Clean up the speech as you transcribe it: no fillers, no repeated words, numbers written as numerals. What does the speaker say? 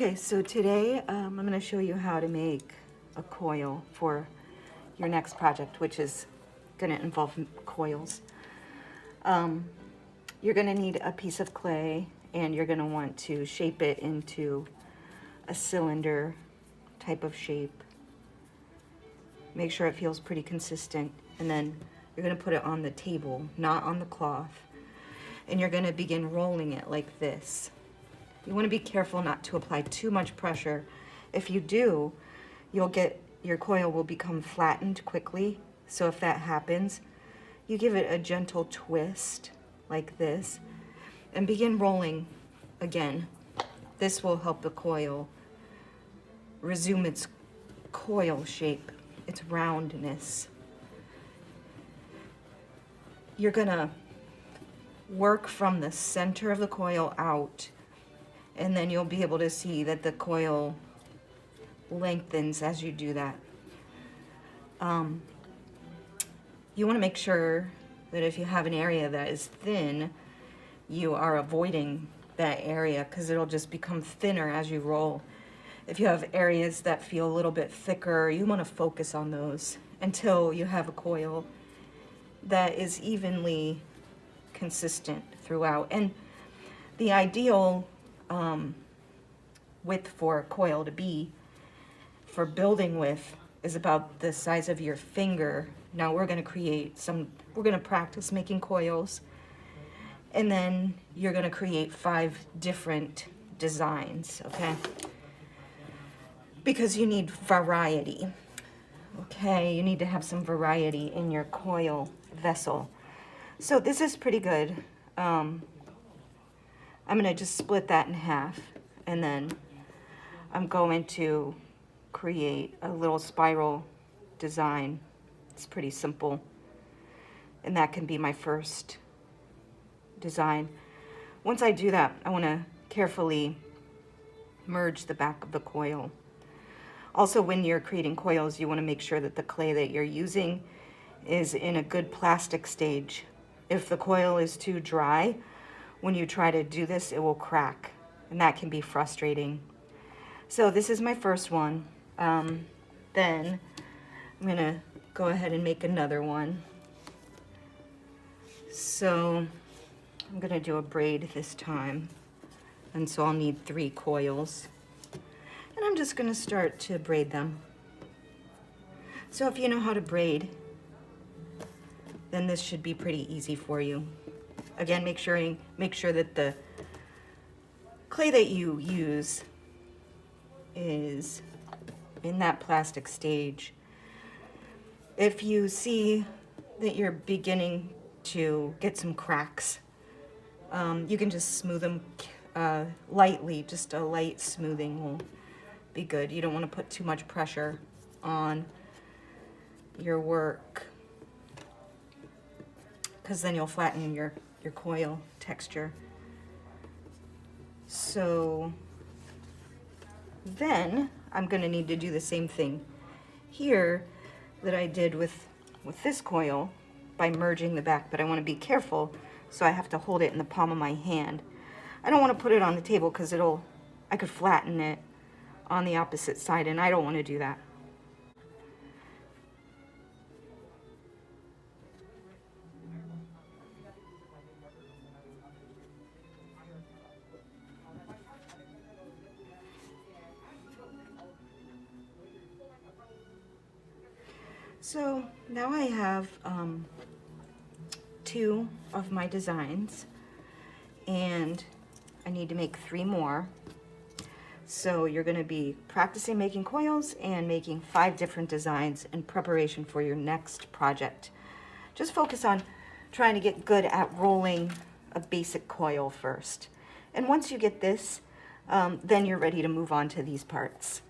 Okay, so today I'm going to show you how to make a coil for your next project, which is going to involve coils. You're going to need a piece of clay, and you're going to want to shape it into a cylinder type of shape. Make sure it feels pretty consistent, and then you're going to put it on the table, not on the cloth, and you're going to begin rolling it like this. You want to be careful not to apply too much pressure. If you do, your coil will become flattened quickly. So if that happens, you give it a gentle twist like this and begin rolling again. This will help the coil resume its coil shape, its roundness. You're gonna work from the center of the coil out, and then you'll be able to see that the coil lengthens as you do that. You want to make sure that if you have an area that is thin, you are avoiding that area because it'll just become thinner as you roll. If you have areas that feel a little bit thicker, you want to focus on those until you have a coil that is evenly consistent throughout. And the ideal width for a coil to be for building with is about the size of your finger. Now we're going to practice making coils, and then you're going to create 5 different designs, okay? Because you need variety, okay? You need to have some variety in your coil vessel. So this is pretty good. I'm going to just split that in half, and then I'm going to create a little spiral design. It's pretty simple, and that can be my first design. Once I do that, I want to carefully merge the back of the coil. Also, when you're creating coils, you want to make sure that the clay that you're using is in a good plastic stage. If the coil is too dry, when you try to do this, it will crack, and that can be frustrating. So this is my first one. Then I'm gonna go ahead and make another one. So I'm gonna do a braid this time, and so I'll need 3 coils, and I'm just gonna start to braid them. So if you know how to braid, then this should be pretty easy for you. Again, make sure that the clay that you use is in that plastic stage. If you see that you're beginning to get some cracks, you can just smooth them lightly. Just a light smoothing will be good. You don't want to put too much pressure on your work, because then you'll flatten your coil texture. So then I'm going to need to do the same thing here that I did with this coil by merging the back, but I want to be careful, so I have to hold it in the palm of my hand. I don't want to put it on the table because I could flatten it on the opposite side, and I don't want to do that. So now I have 2 of my designs, and I need to make 3 more. So you're going to be practicing making coils and making 5 different designs in preparation for your next project. Just focus on trying to get good at rolling a basic coil first. And once you get this, then you're ready to move on to these parts.